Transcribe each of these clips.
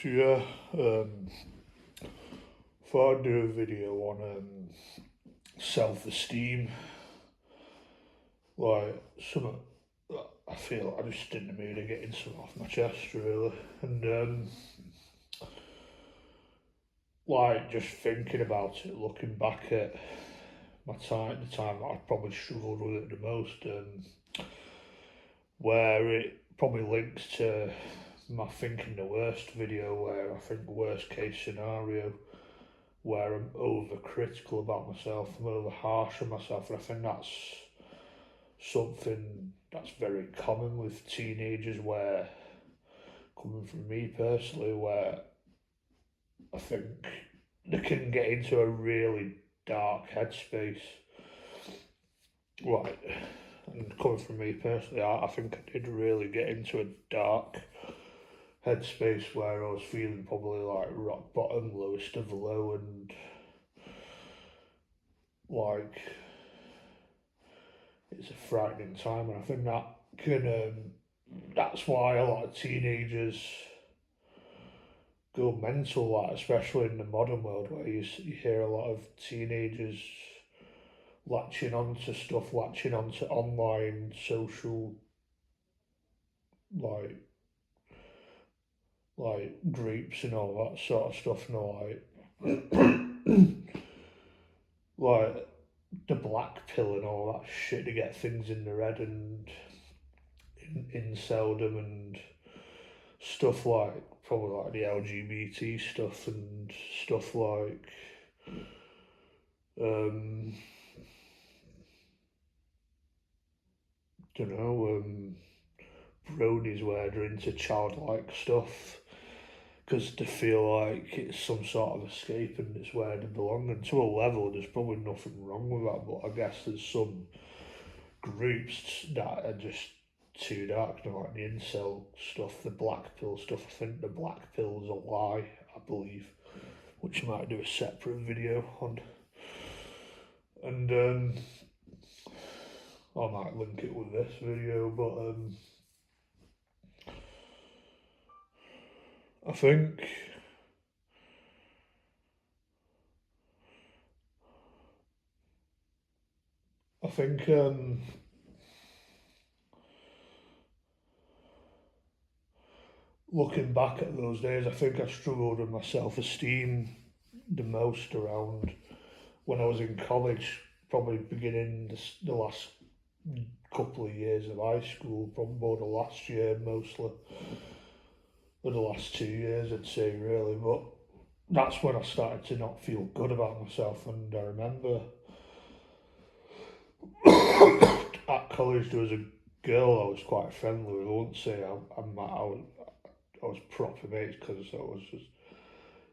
So yeah, thought I'd do a video on self-esteem, like something that I feel I just in the mood of getting something off my chest really, and like just thinking about it, looking back at the time that I probably struggled with it the most, where it probably links to my thinking the worst video, where I think the worst case scenario where I'm overcritical about myself, I'm over harsh on myself, and I think that's something that's very common with teenagers. Where, coming from me personally, where I think they can get into a really dark headspace. Right, and coming from me personally, I think I did really get into a dark headspace where I was feeling probably like rock bottom, lowest of the low, and like it's a frightening time, and I think that can that's why a lot of teenagers go mental, like especially in the modern world, where you hear a lot of teenagers latching onto stuff, latching onto online social like groups and all that sort of stuff, like the black pill and all that shit to get things in their head, and inceldom and stuff like probably like the LGBT stuff and stuff like um don't know bronies where they're into childlike stuff because they feel like it's some sort of escape and it's where they belong, and to a level there's probably nothing wrong with that, but I guess there's some groups that are just too dark, you know, like the incel stuff, the black pill stuff. I think the black pill's a lie, I believe, which I might do a separate video on. And I might link it with this video, but I think I think looking back at those days, I think I struggled with my self-esteem the most around when I was in college, probably beginning the last couple of years of high school, probably more the last year mostly, or the last 2 years I'd say really, but that's when I started to not feel good about myself. And I remember at college there was a girl I was quite friendly with. I wouldn't say I was proper mates because I was just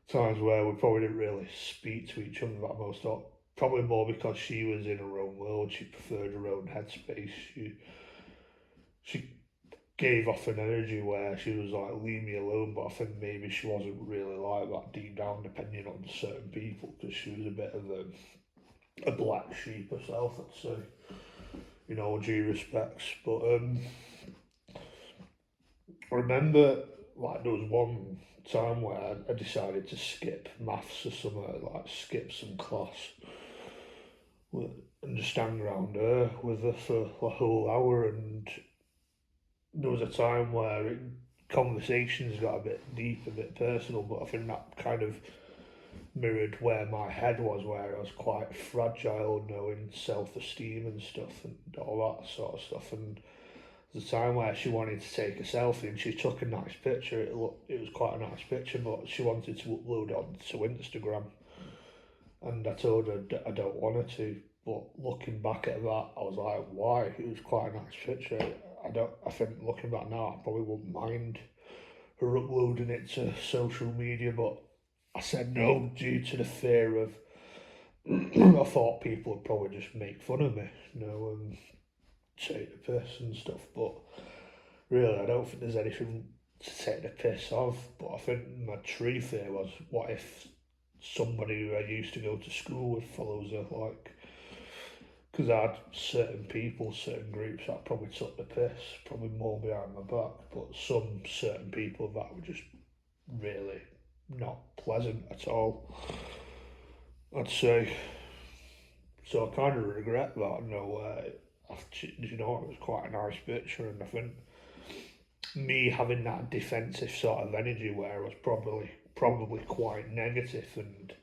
times where we probably didn't really speak to each other that most of, probably more because she was in her own world, she preferred her own headspace, she gave off an energy where she was like, leave me alone, but I think maybe she wasn't really like that deep down, depending on certain people, because she was a bit of a black sheep herself, I'd say, in all due respects. But I remember like there was one time where I decided to skip maths or something, like skip some class and just stand around her with her for a whole hour. And there was a time where conversations got a bit deep, a bit personal, but I think that kind of mirrored where my head was, where I was quite fragile, knowing self-esteem and stuff and all that sort of stuff. And there's a time where she wanted to take a selfie and she took a nice picture. It was quite a nice picture, but she wanted to upload it onto Instagram. And I told her I don't want her to. But looking back at that, I was like, why? It was quite a nice picture. I think looking back now, I probably wouldn't mind her uploading it to social media, but I said no due to the fear of I thought people would probably just make fun of me, and take the piss and stuff. But really, I don't think there's anything to take the piss of. But I think my true fear was, what if somebody who I used to go to school with follows her, like, because I had certain people, certain groups that probably took the piss, probably more behind my back, but some certain people that were just really not pleasant at all, I'd say. So I kind of regret that in a way. You know, it was quite a nice picture, and I think me having that defensive sort of energy where I was probably quite negative, and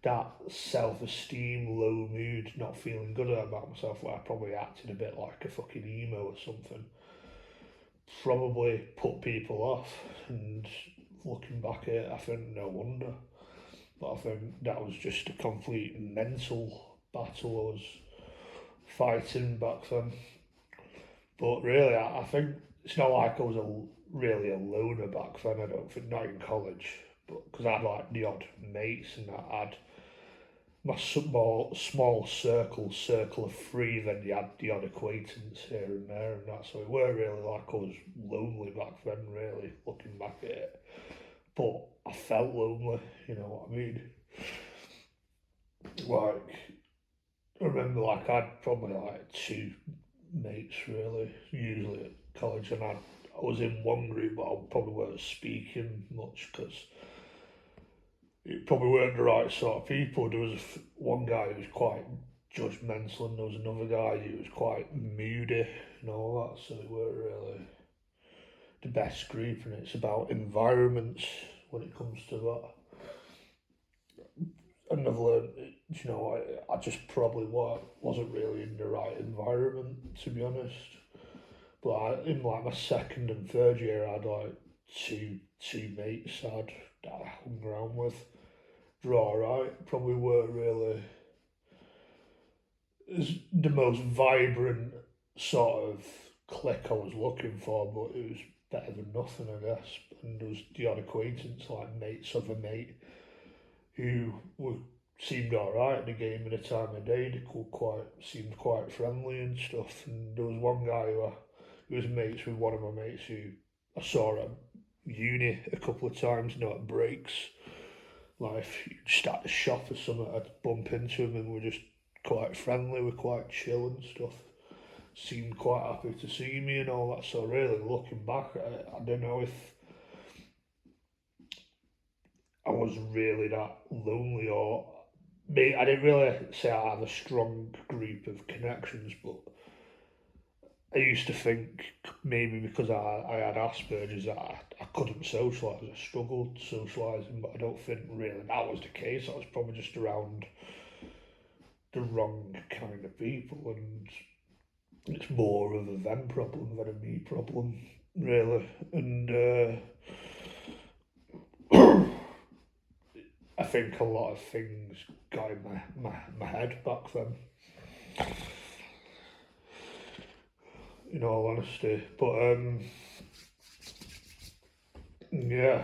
that self-esteem, low mood, not feeling good about myself, where I probably acted a bit like a fucking emo or something, probably put people off. And looking back at it, I think no wonder. But I think that was just a complete mental battle I was fighting back then. But really, I think it's not like I was really a loner back then. I don't think, not in college, but because I had like the odd mates, and I had my small circle of three. Then you had the odd acquaintance here and there, and that. So it weren't really like I was lonely back then. Really, looking back at it, but I felt lonely. You know what I mean? Like I remember, like I'd probably like two mates really, usually at college, and I was in one group, but I probably weren't speaking much because it probably weren't the right sort of people. There was one guy who was quite judgmental, and there was another guy who was quite moody and all that. So it weren't really the best group, and it's about environments when it comes to that. And I've learned, you know, I just probably wasn't really in the right environment, to be honest. But in like my second and third year, I had like two mates that I hung around with. They're alright, probably weren't really the most vibrant sort of clique I was looking for, but it was better than nothing, I guess. And there was the odd acquaintance, like mates of a mate, who were seemed alright at the game at the time of day. They seemed quite friendly and stuff. And there was one guy who was mates with one of my mates who I saw at uni a couple of times, you know, at breaks. Like if you just at the shop or something, I'd bump into him, and we're just quite friendly, we're quite chill and stuff. Seemed quite happy to see me and all that. So really looking back at it, I don't know if I was really that lonely, or maybe I didn't really say I had a strong group of connections, but I used to think maybe because I had Asperger's that I couldn't socialise, I struggled socialising, but I don't think really that was the case. I was probably just around the wrong kind of people, and it's more of a them problem than a me problem, really. And I think a lot of things got in my head back then, in all honesty. But yeah,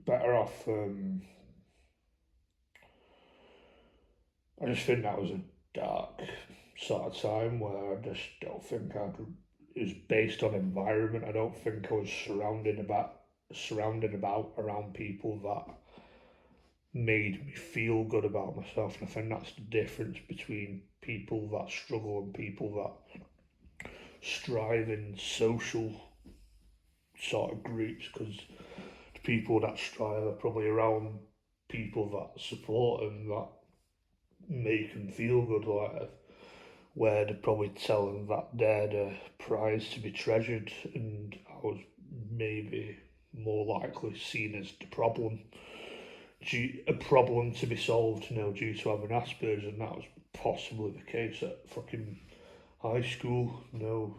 better off. I just think that was a dark sort of time where I just don't think it was based on environment. I don't think I was surrounded about around people that made me feel good about myself. And I think that's the difference between people that struggle and people that strive in social sort of groups, because the people that strive are probably around people that support them, that make them feel good, like where they're probably telling that they're the prize to be treasured, and I was maybe more likely seen as the problem, a problem to be solved, you know, due to having Asperger's, and that was possibly the case at fucking high school, you know,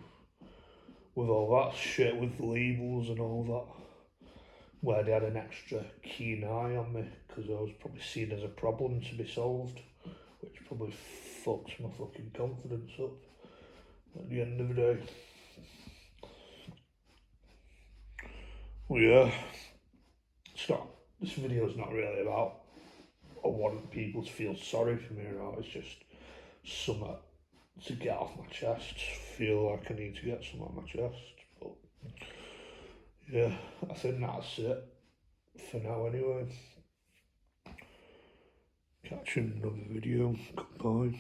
with all that shit with labels and all that, where they had an extra keen eye on me because I was probably seen as a problem to be solved, which probably fucks my fucking confidence up at the end of the day. Well, yeah, it's not. This video's not really about I want people to feel sorry for me or not. It's just something to get off my chest. Feel like I need to get something off my chest. But yeah, I think that's it for now anyway. Catch you in another video. Goodbye.